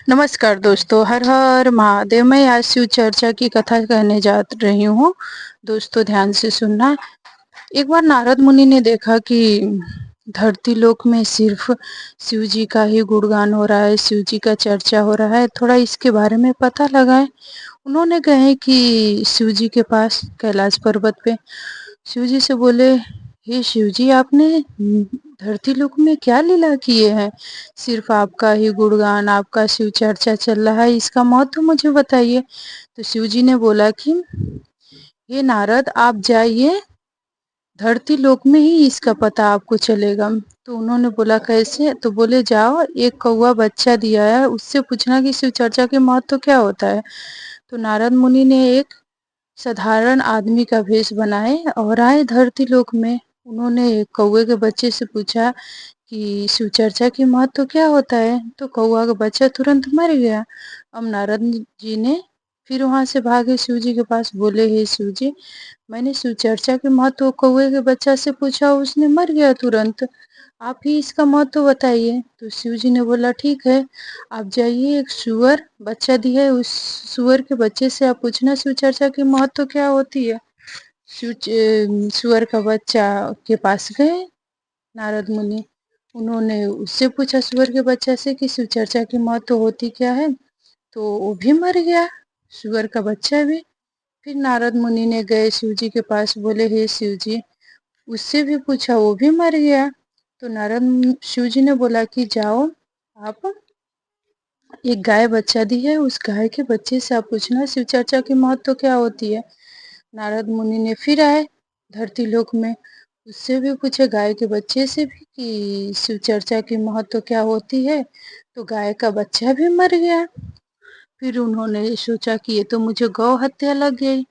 नमस्कार दोस्तों, हर हर महादेव। मैं आज शिव चर्चा की कथा कहने जा रही हूँ। दोस्तों ध्यान से सुनना। एक बार नारद मुनि ने देखा कि धरती लोक में सिर्फ शिव जी का ही गुणगान हो रहा है, शिव जी का चर्चा हो रहा है। थोड़ा इसके बारे में पता लगाए। उन्होंने कहे कि शिव जी के पास कैलाश पर्वत पे शिव जी से बोले, हे शिव जी, आपने धरती लोक में क्या लीला किए हैं? सिर्फ आपका ही गुणगान, आपका शिव चर्चा चल रहा है, इसका महत्व मुझे बताइए। तो शिव जी ने बोला कि हे नारद, आप जाइए, धरती लोक में ही इसका पता आपको चलेगा। तो उन्होंने बोला कैसे? तो बोले जाओ, एक कौवा बच्चा दिया है, उससे पूछना कि शिव चर्चा के महत्व क्या होता है। तो नारद मुनि ने एक साधारण आदमी का वेश बनाए और आए धरती लोक में। उन्होंने एक कौवे के बच्चे से पूछा कि शिव चर्चा की महत्व क्या होता है। तो कौवा का बच्चा तुरंत मर गया। अब नारद जी ने फिर वहां से भागे शिव जी के पास, बोले हे शिव जी, मैंने शिव चर्चा के महत्व कौवे के बच्चा से पूछा, उसने मर गया तुरंत, आप ही इसका महत्व बताइए। तो शिव जी ने बोला ठीक है, आप जाइए, एक सुअर बच्चा दिया है, उस सुअर के बच्चे से आप पूछना शिव चर्चा की महत्व क्या होती है। सुअर का बच्चा के पास गए नारद मुनि। उन्होंने उससे पूछा सुअर के बच्चा से कि शिव चर्चा की महत्व होती क्या है। तो वो भी मर गया, सुअर का बच्चा भी। फिर नारद मुनि ने गए शिव जी के पास, बोले हे शिव जी, उससे भी पूछा, वो भी मर गया। तो नारद शिव जी ने बोला कि जाओ, आप एक गाय बच्चा दी है, उस गाय के बच्चे से आप पूछना शिव चर्चा की महत्व क्या होती है। नारद मुनि ने फिर आए धरती लोक में, उससे भी पूछे, गाय के बच्चे से भी, कि शिव चर्चा की महत्व क्या होती है। तो गाय का बच्चा भी मर गया। फिर उन्होंने सोचा कि ये तो मुझे गौ हत्या लग गई।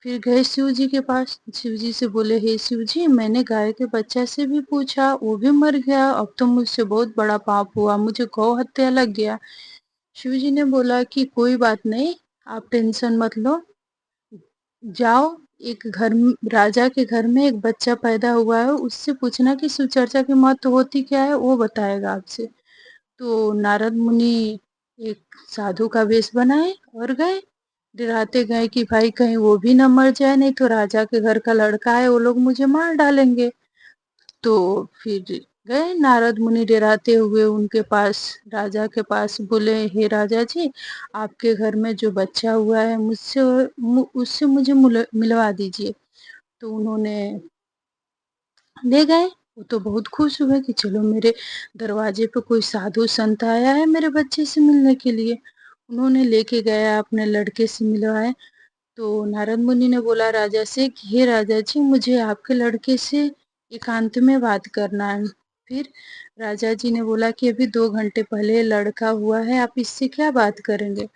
फिर गए शिव जी के पास, शिव जी से बोले, हे शिव जी, मैंने गाय के बच्चा से भी पूछा, वो भी मर गया, अब तो मुझसे बहुत बड़ा पाप हुआ, मुझे गौ हत्या लग गया। शिव जी ने बोला कि कोई बात नहीं, आप टेंशन मत लो, जाओ, एक घर राजा के घर में एक बच्चा पैदा हुआ है, उससे पूछना कि शिव चर्चा की महत्व होती क्या है, वो बताएगा आपसे। तो नारद मुनि एक साधु का वेश बनाए और गए। डराते गए कि भाई कहीं वो भी न मर जाए, नहीं तो राजा के घर का लड़का है, वो लोग मुझे मार डालेंगे। तो फिर गए नारद मुनि डराते हुए उनके पास, राजा के पास। बोले, हे राजा जी, आपके घर में जो बच्चा हुआ है, मुझसे उससे मुझे मिलवा दीजिए। तो उन्होंने ले गए। वो तो बहुत खुश हुए कि चलो, मेरे दरवाजे पे कोई साधु संत आया है मेरे बच्चे से मिलने के लिए। उन्होंने लेके गया, अपने लड़के से मिलवाए। तो नारद मुनि ने बोला राजा से कि हे राजा जी, मुझे आपके लड़के से एकांत में बात करना है। फिर राजा जी ने बोला कि अभी 2 घंटे पहले लड़का हुआ है, आप इससे क्या बात करेंगे।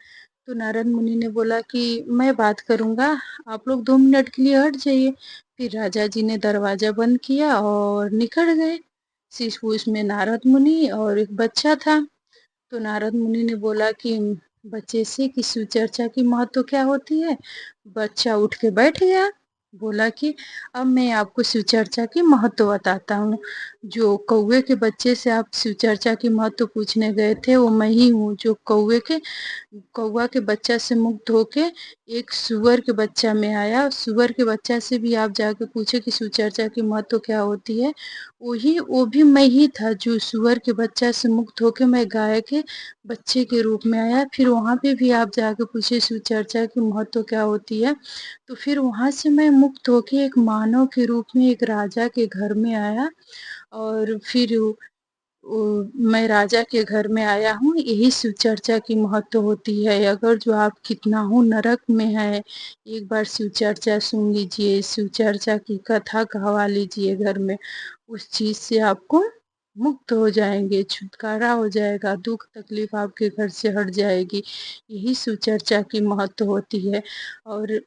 तो नारद मुनि ने बोला कि मैं बात करूंगा, आप लोग 2 मिनट के लिए हट जाइए। फिर राजा जी ने दरवाजा बंद किया और निकल गए। सिर्फ उसमें नारद मुनि और एक बच्चा था। तो नारद मुनि ने बोला कि बच्चे से कि शिव चर्चा की महत्व क्या होती है। बच्चा उठ के बैठ गया, बोला कि अब मैं आपको शिव चर्चा की महत्व बताता हूँ। जो कौवे के बच्चे से आप शिव चर्चा की महत्व पूछने गए थे, वो मैं ही हूँ, जो कौवा के बच्चा से मुक्त होके एक सुअर के बच्चा में आया। सुअर के बच्चा से भी आप जाके पूछे कि शिव चर्चा की महत्व क्या होती है। वो भी मैं ही था, जो सुअर के बच्चा से मुक्त होके मैं गाय के बच्चे के रूप में आया। फिर वहां पे भी आप जाके पूछे शिव चर्चा की महत्व क्या होती है। तो फिर वहां से मैं मुक्त होके एक मानव के रूप में एक राजा के घर में आया। और फिर मैं राजा के घर में आया हूँ, यही शिव चर्चा की महत्व होती है। अगर जो आप कितना हो नरक में है, एक बार शिव चर्चा सुन लीजिए, शिव चर्चा की कथा कहवा लीजिए घर में, उस चीज से आपको मुक्त हो जाएंगे, छुटकारा हो जाएगा, दुख तकलीफ आपके घर से हट जाएगी। यही शिव चर्चा की महत्व होती है। और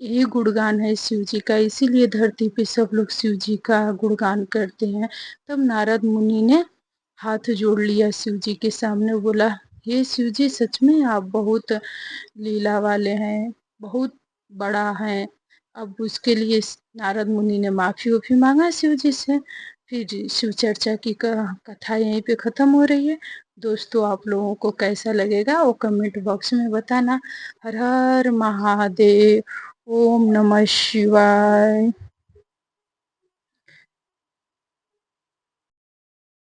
यही गुणगान है शिव जी का, इसीलिए धरती पे सब लोग शिव जी का गुणगान करते हैं। तब नारद मुनि ने हाथ जोड़ लिया शिव जी के सामने, बोला, हे शिव जी, सच में आप बहुत लीला वाले हैं, बहुत बड़ा है। अब उसके लिए नारद मुनि ने माफी उफी मांगा शिव जी से। फिर शिव चर्चा की कथा यहीं पे ख़त्म हो रही है। दोस्तों, आप लोगों को कैसा लगेगा वो कमेंट बॉक्स में बताना। हर हर महादेव। ओम नमः शिवाय।